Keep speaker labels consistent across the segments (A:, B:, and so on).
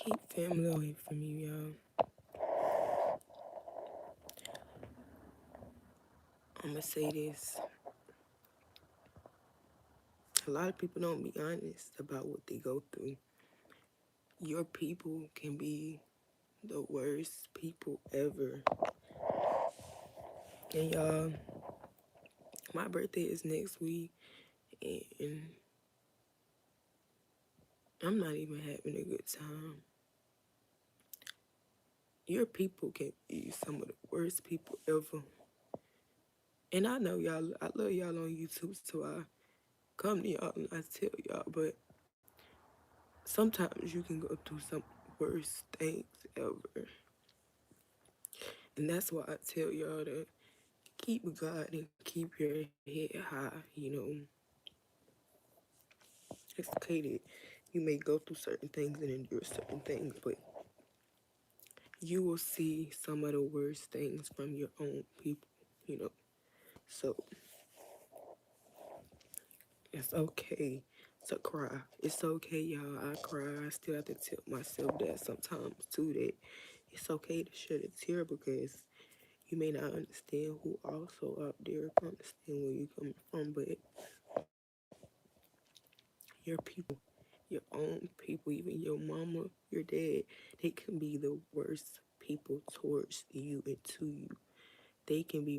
A: Keep family away from you, y'all. I'm gonna say this. A lot of people don't be honest about what they go through. Your people can be the worst people ever. And y'all, my birthday is next week, and I'm not even having a good time. Your people can be some of the worst people ever. And I know y'all, I love y'all on YouTube, so I come to y'all and I tell y'all, but sometimes you can go through some worst things ever. And that's why I tell y'all to keep God and keep your head high. It's okay that you may go through certain things and endure certain things, but you will see some of the worst things from your own people. So it's okay to cry. It's okay, y'all. I cry. I still have to tell myself that sometimes too, that it's okay to shed a tear because you may not understand who also out there understand where you're coming from, but your people, your own people, even your mama, your dad, they can be the worst people towards you and to you. They can be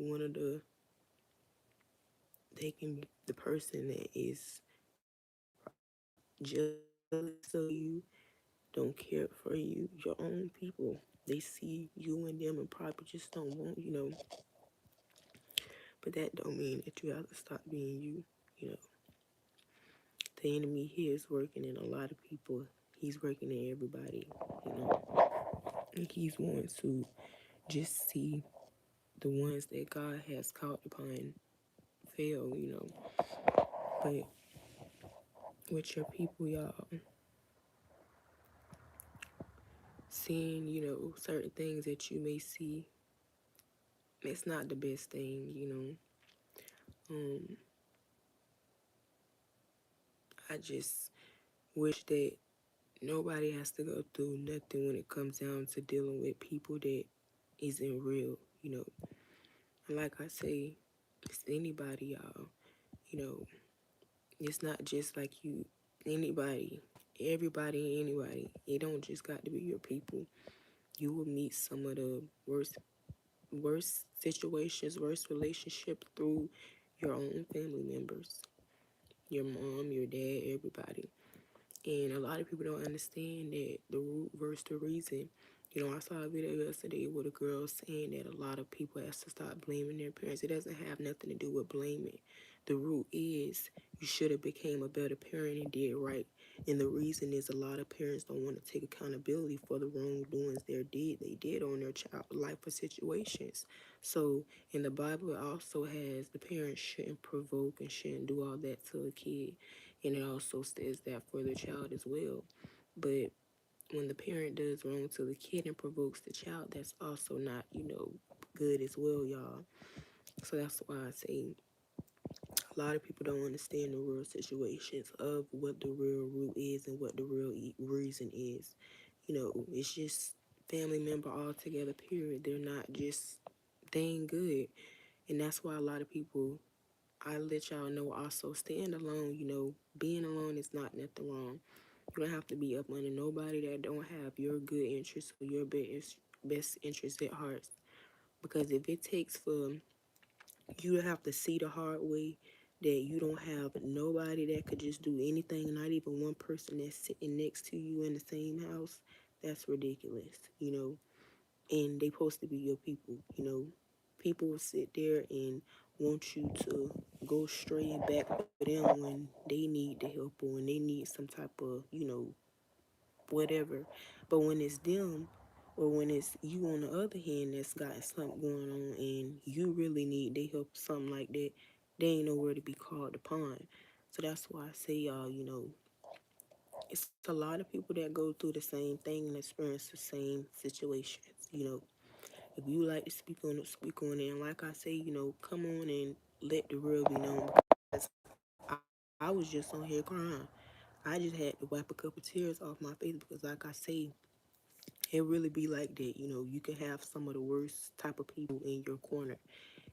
A: they can be the person that is jealous of you, don't care for you, your own people. They see you and them and probably just don't want. But that don't mean that you have to stop being you. You know, the enemy here is working in a lot of people. He's working in everybody. You know, and he's wanting to just see the ones that God has called upon fail. But with your people, y'all, seeing certain things that you may see, it's not the best thing. Um, I just wish that nobody has to go through nothing when it comes down to dealing with people that isn't real. And like I say, it's anybody, y'all. You know, it's not just like you, anybody, everybody, anybody. It don't just got to be your people. You will meet some of the worst situations, worst relationships through your own family members, your mom, your dad, everybody. And a lot of people don't understand that the root versus the reason. I saw a video yesterday with a girl saying that a lot of people has to stop blaming their parents. It doesn't have nothing to do with blaming. The root is you should have became a better parent and did right. And the reason is a lot of parents don't want to take accountability for the wrongdoings they did on their child life or situations. So in the Bible it also has the parents shouldn't provoke and shouldn't do all that to a kid. And it also says that for the child as well. But when the parent does wrong to the kid and provokes the child, that's also not, good as well, y'all. So that's why I say a lot of people don't understand the real situations of what the real root is and what the real reason is. It's just family member all together, period. They're not just, they ain't good. And that's why a lot of people, I let y'all know also, stand alone. Being alone is not nothing wrong. You don't have to be up under nobody that don't have your good interests or your best interests at heart. Because if it takes for you to have to see the hard way that you don't have nobody that could just do anything, not even one person that's sitting next to you in the same house, that's ridiculous. And they supposed to be your people. People will sit there and want you to go straight back for them when they need the help or when they need some type of whatever. But when it's them or when it's you on the other hand that's got something going on and you really need their help, something like that, they ain't nowhere to be called upon. So that's why I say, y'all, it's a lot of people that go through the same thing and experience the same situations. If you like to speak on it. And like I say, come on and let the real be known. Because I was just on here crying. I just had to wipe a couple tears off my face because, like I say, It really be like that. You can have some of the worst type of people in your corner,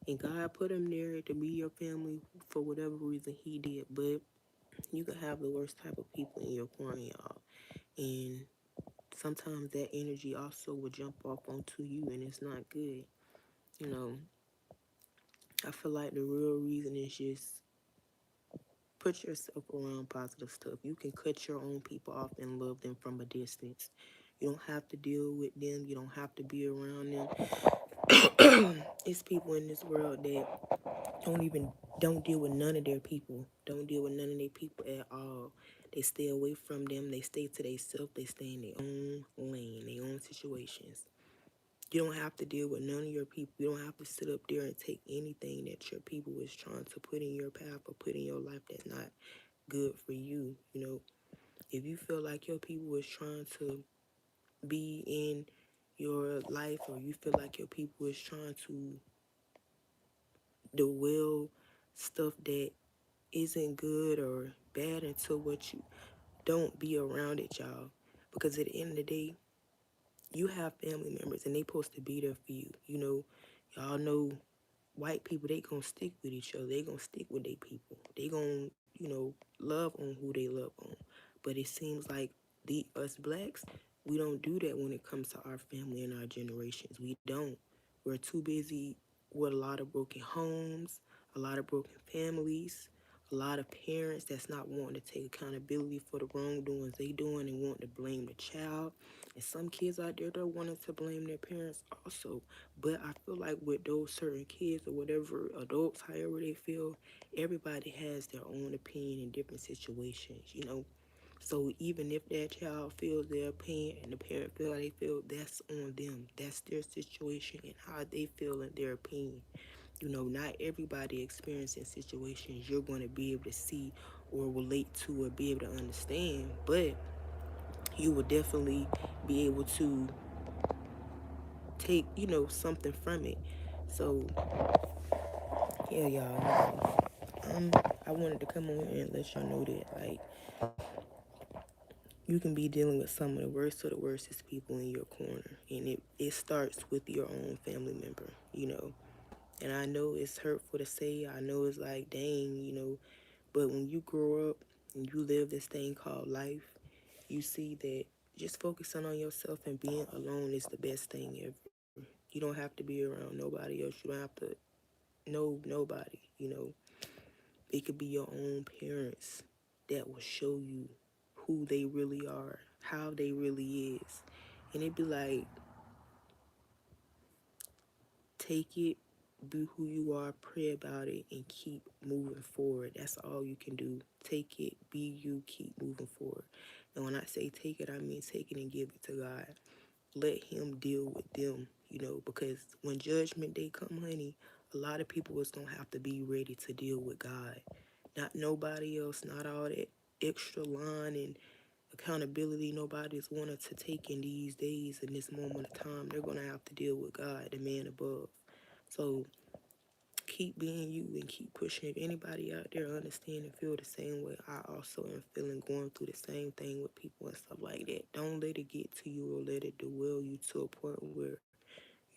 A: and God put them there to be your family for whatever reason He did. But you can have the worst type of people in your corner, y'all, and sometimes that energy also will jump off onto you, and it's not good. You know, I feel like the real reason is just put yourself around positive stuff. You can cut your own people off and love them from a distance. You don't have to deal with them. You don't have to be around them. It's people in this world that don't deal with none of their people. Don't deal with none of their people at all. They stay away from them. They stay to themselves. They stay in their own lane, their own situations. You don't have to deal with none of your people. You don't have to sit up there and take anything that your people is trying to put in your path or put in your life that's not good for you. If you feel like your people is trying to be in your life, or you feel like your people is trying to dwell stuff that isn't good or bad into what you don't be around it, y'all. Because at the end of the day, you have family members and they supposed to be there for you. Y'all know white people, they gonna stick with each other. They gonna stick with their people. They gonna, love on who they love on. But it seems like us blacks, we don't do that when it comes to our family and our generations. We don't. We're too busy with a lot of broken homes, a lot of broken families, a lot of parents that's not wanting to take accountability for the wrongdoings they doing and want to blame the child. And some kids out there, they're wanting to blame their parents also. But I feel like with those certain kids or whatever adults, however they feel, everybody has their own opinion in different situations. So even if that child feels their pain and the parent feel how they feel, that's on them. That's their situation and how they feel in their opinion. Not everybody experiencing situations you're going to be able to see or relate to or be able to understand, but you will definitely be able to take, something from it. So, yeah, y'all, I wanted to come on here and let y'all know that, like, you can be dealing with some of the worst of the worstest people in your corner, and it starts with your own family member. And I know it's hurtful to say, I know it's like, dang. But when you grow up and you live this thing called life, you see that just focusing on yourself and being alone is the best thing ever. You don't have to be around nobody else. You don't have to know nobody. It could be your own parents that will show you who they really are, how they really is. And it'd be like, take it, be who you are, pray about it, and keep moving forward. That's all you can do. Take it, be you, keep moving forward. And when I say take it, I mean take it and give it to God. Let Him deal with them, because when judgment day come, honey, a lot of people is gonna have to be ready to deal with God. Not nobody else, not all that extra line and accountability nobody's wanted to take in these days, in this moment of time. They're gonna have to deal with God, the man above. So keep being you and keep pushing. If anybody out there understand and feel the same way I also am feeling, going through the same thing with people and stuff like that, don't let it get to you or let it dwell you to a point where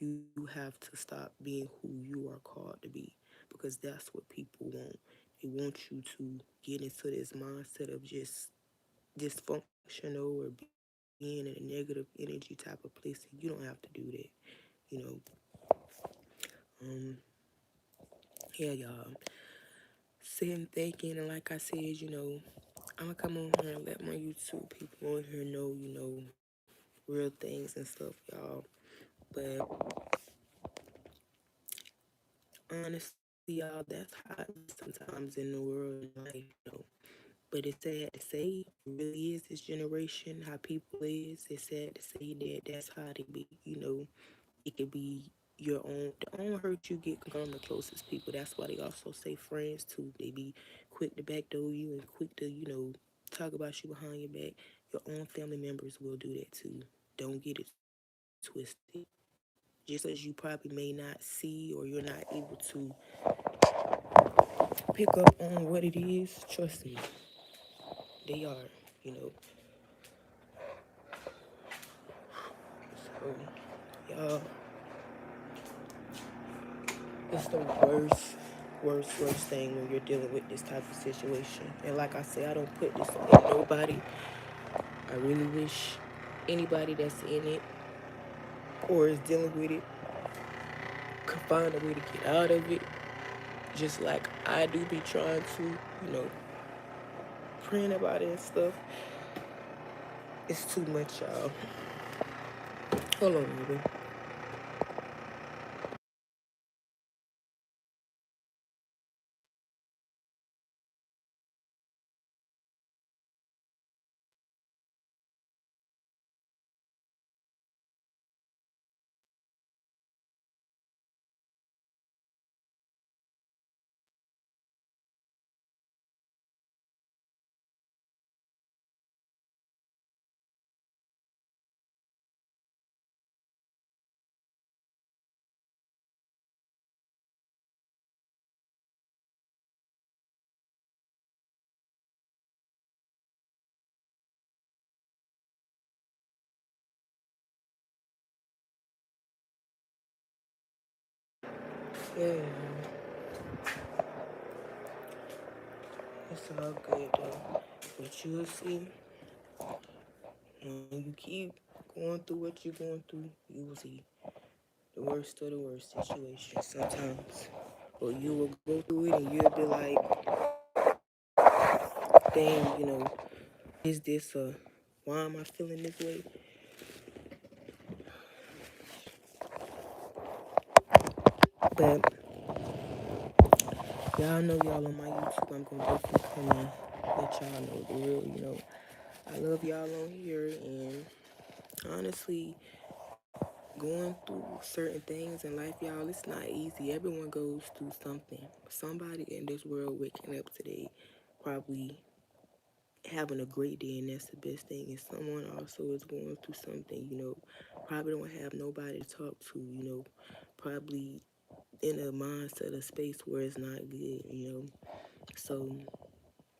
A: you have to stop being who you are called to be, because that's what people want. They want you to get into this mindset of just dysfunctional or being in a negative energy type of place, and you don't have to do that. You know, um, yeah, y'all. Sitting thinking, and like I said, I'm gonna come on here and let my YouTube people on here know, real things and stuff, y'all. But honestly, y'all, that's how it be sometimes in the world and life. But it's sad to say, it really is this generation, how people is. It's sad to say that that's how they be. It could be the only hurt you get come from the closest people. That's why they also say friends too. They be quick to backdoor you and quick to talk about you behind your back. Your own family members will do that too. Don't get it twisted. Just because you probably may not see or you're not able to pick up on what it is, trust me, they are, you know. So, y'all, it's the worst thing when you're dealing with this type of situation. And like I said, I don't put this on nobody. I really wish anybody that's in it or is dealing with it could find a way to get out of it. Just like I do be trying to, praying about it and stuff. It's too much, y'all. Hold on, baby. Yeah, it's all good though. But you'll see when you keep going through what you're going through, you will see the worst of the worst situations sometimes. Or you will go through it and you'll be like, dang, is this why am I feeling this way? But y'all know y'all on my YouTube. I'm gonna definitely come in, let y'all know the real. I love y'all on here, and honestly, going through certain things in life, y'all, it's not easy. Everyone goes through something. Somebody in this world waking up today probably having a great day, and that's the best thing. And someone also is going through something, probably don't have nobody to talk to, probably in a mindset, a space where it's not good. So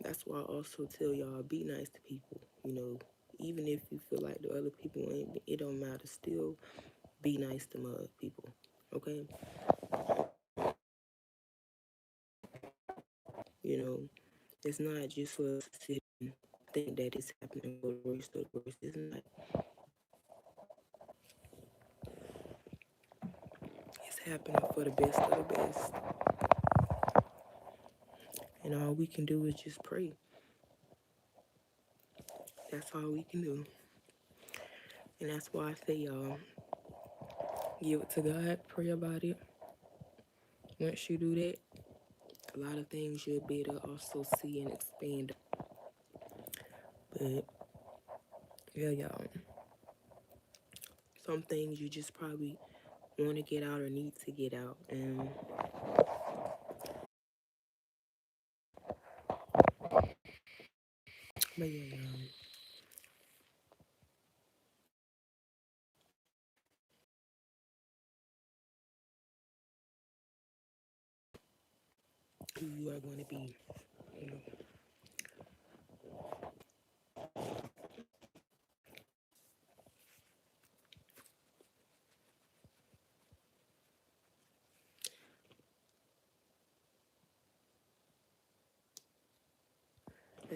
A: that's why I also tell y'all, be nice to people. Even if you feel like the other people ain't, it don't matter. Still be nice to other people. Okay? You know, it's not just for us to sit and think that it's happening for the worst of the worst. It's not. It's happening for the best of the best. And all we can do is just pray. That's all we can do. And that's why I say, y'all, give it to God, pray about it. Once you do that, a lot of things you'll be able to also see and expand. But yeah, y'all, some things you just probably want to get out or need to get out. And but yeah, y'all, who you are going to be. You know,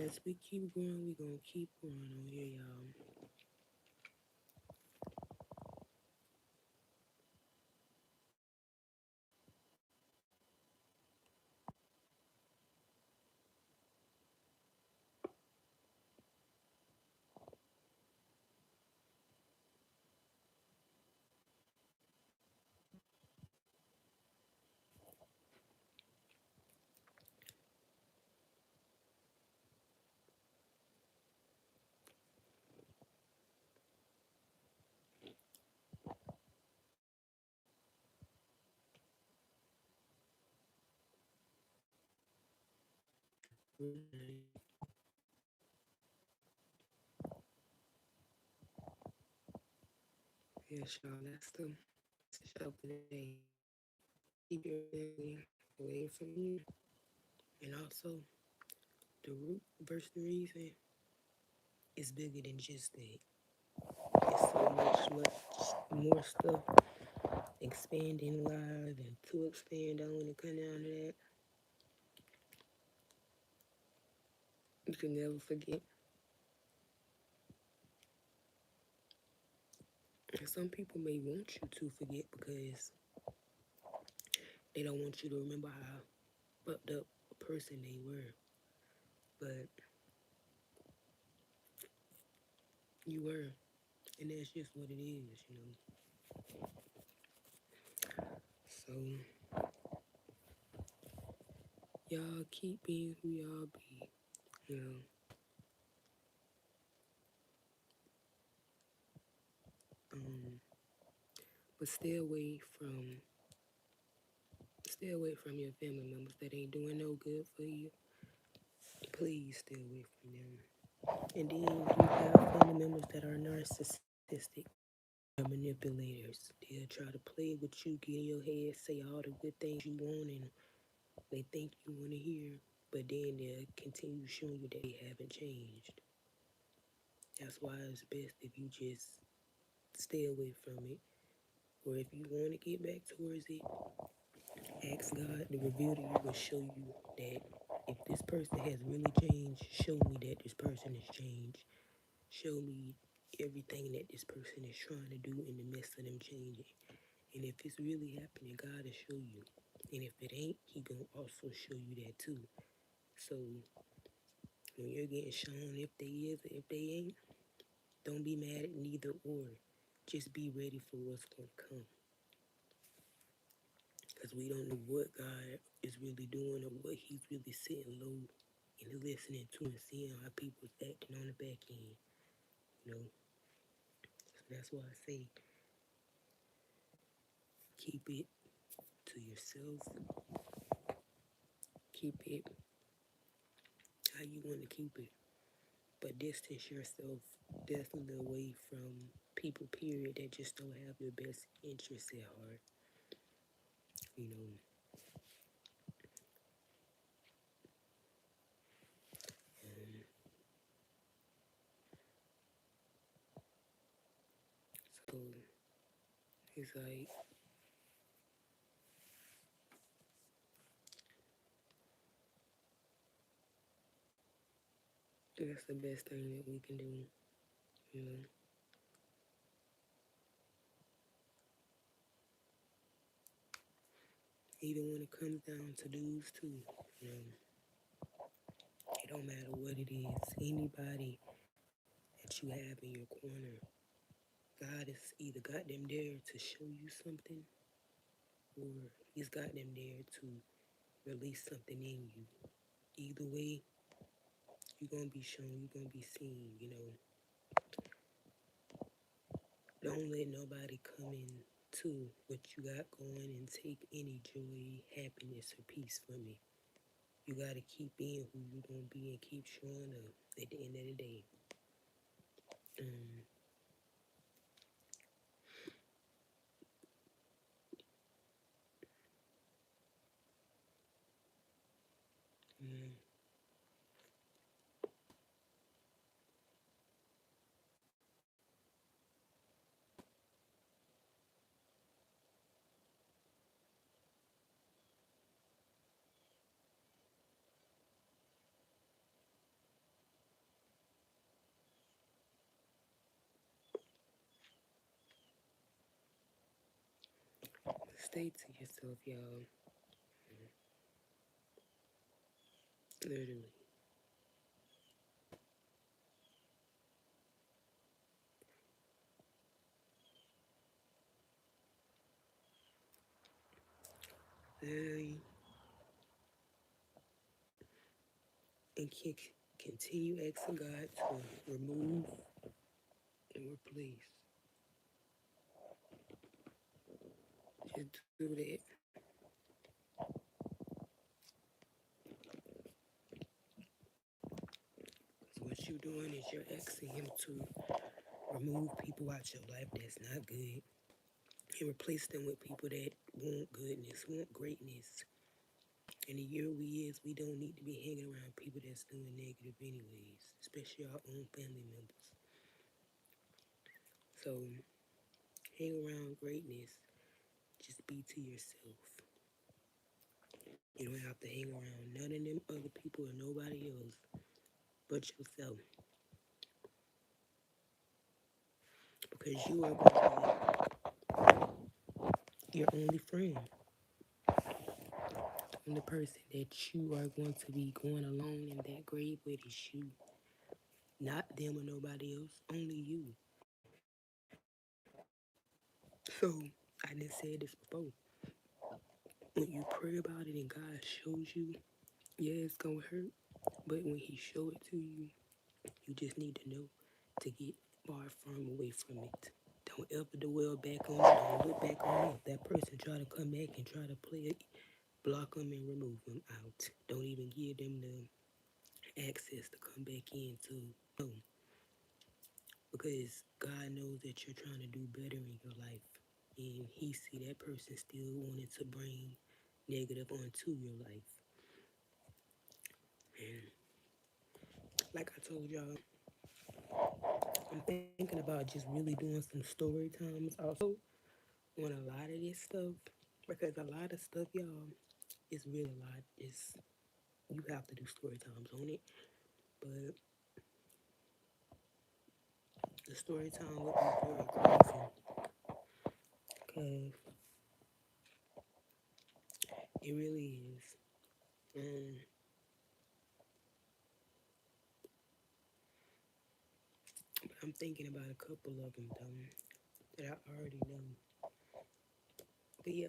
A: as we keep growing, we gonna keep growing on here, y'all. Yes, y'all, that's the show for today. Keep your family away from you, and also the root versus the reason is bigger than just that. It's much more stuff expanding live and to expand on and come down to that. You can never forget. And some people may want you to forget because they don't want you to remember how fucked up a person they were. But you were. And that's just what it is, you know. So y'all keep being who y'all be, you know. Um, but stay away from your family members that ain't doing no good for you. Please stay away from them. And then you have family members that are narcissistic. They're manipulators. They'll try to play with you, get in your head, say all the good things you want and they think you want to hear, but then they'll continue showing you that they haven't changed. That's why it's best if you just stay away from it. Or if you want to get back towards it, ask God to reveal to you and show you that if this person has really changed, show me that this person has changed. Show me everything that this person is trying to do in the midst of them changing. And if it's really happening, God will show you. And if it ain't, He gonna also show you that too. So when you're getting shown if they is or if they ain't, don't be mad at neither or. Just be ready for what's gonna come. Because we don't know what God is really doing or what He's really sitting low and listening to and seeing how people's acting on the back end. You know, so that's why I say keep it to yourself. Keep it how you want to keep it. But distance yourself definitely away from people, period, that just don't have your best interests at heart. You know, um, so it's like that's the best thing that we can do. You know, even when it comes down to dudes too. You know, it don't matter what it is. Anybody that you have in your corner, God has either got them there to show you something, or He's got them there to release something in you. Either way, you're gonna be shown, you're gonna be seen. You know, don't let nobody come in to what you got going and take any joy, happiness, or peace from it. You gotta keep being who you gonna be and keep showing up at the end of the day. Um, yeah, stay to yourself, y'all. Literally. Literally. And continue asking God to remove and replace. Just do that. Because what you're doing is you're asking Him to remove people out your life that's not good and replace them with people that want goodness, want greatness. In the year we is, we don't need to be hanging around people that's doing negative anyways, especially our own family members. So hang around greatness. Just be to yourself. You don't have to hang around none of them other people or nobody else but yourself. Because you are going to be your only friend. The only person that you are going to be going alone in that grave with is you. Not them or nobody else. Only you. So I done said this before. When you pray about it and God shows you, yeah, it's gonna hurt. But when He show it to you, you just need to know to get far from away from it. Don't ever dwell back on it. Don't look back on it. If that person try to come back and try to play it, block them and remove them out. Don't even give them the access to come back in to know. Because God knows that you're trying to do better in your life. And He see that person still wanting to bring negative onto your life. And like I told y'all, I'm thinking about just really doing some story times also on a lot of this stuff. Because a lot of stuff, y'all, is really a lot. It's you have to do story times on it. But the story time would be very crazy. Because it really is. Um, but I'm thinking about a couple of them though that I already know. But yeah,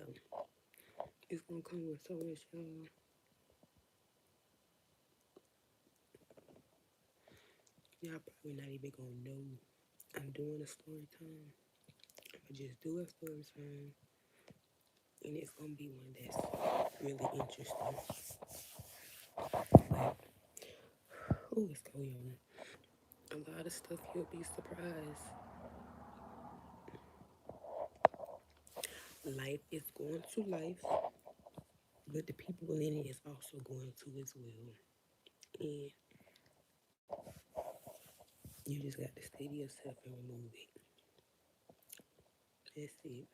A: it's gonna come with so much. Y'all probably not even gonna know I'm doing a story time. I just do a story time, and it's gonna be one that's really interesting. Oh, it's going on. A lot of stuff you'll be surprised. Life is going to life, but the people in it is also going to as well. And you just got to stay to yourself and remove it. That's it.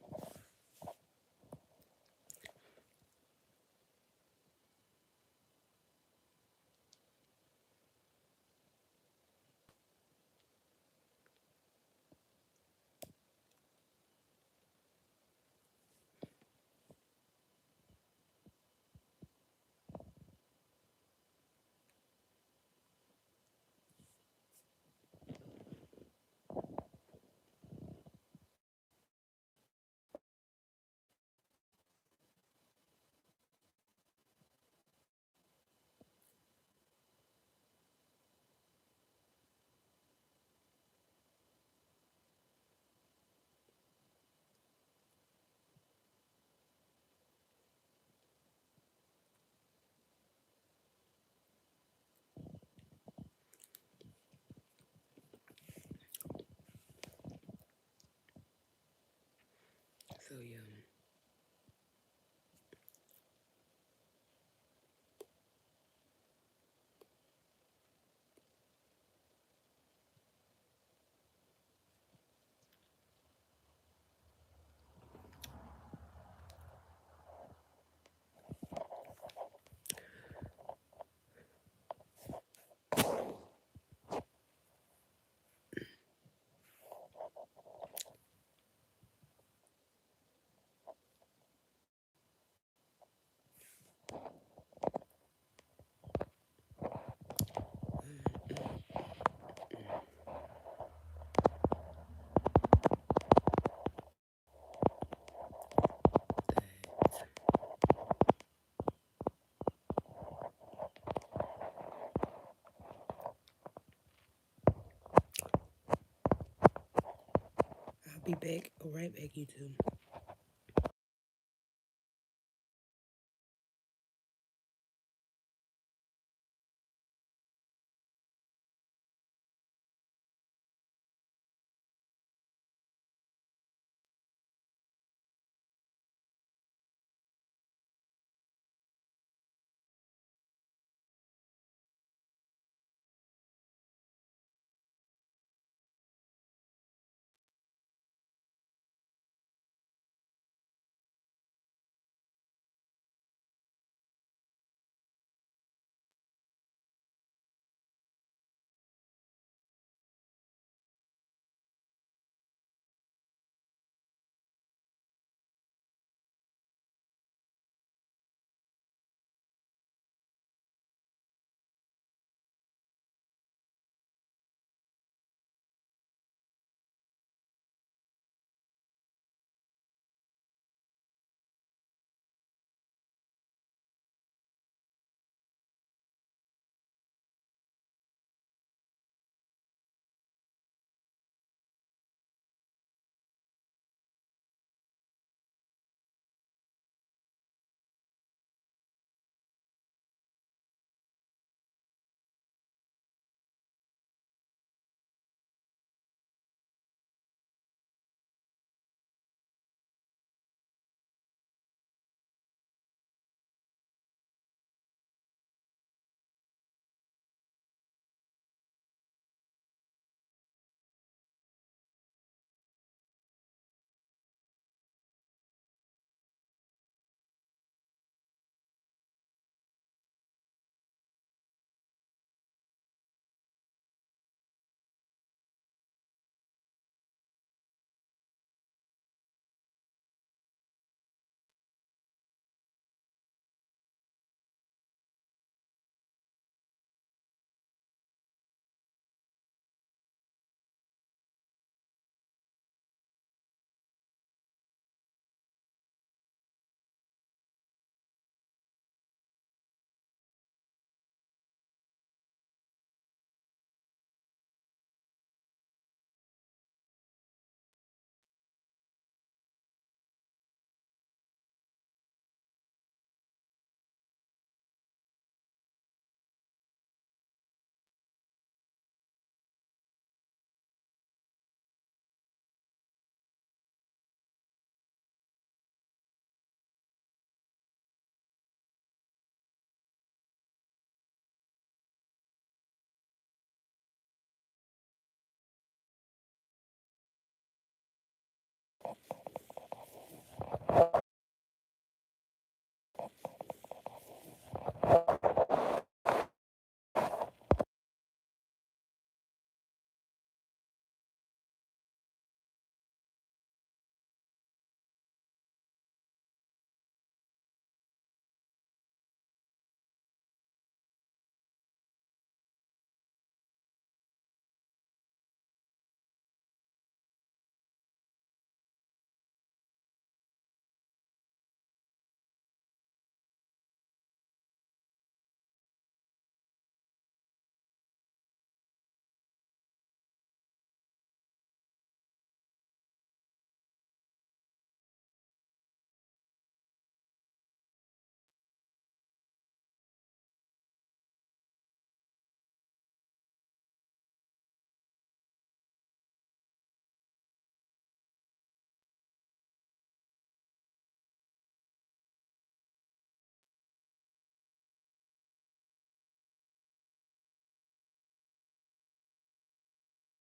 A: So yeah. I'll be back. Right back, YouTube.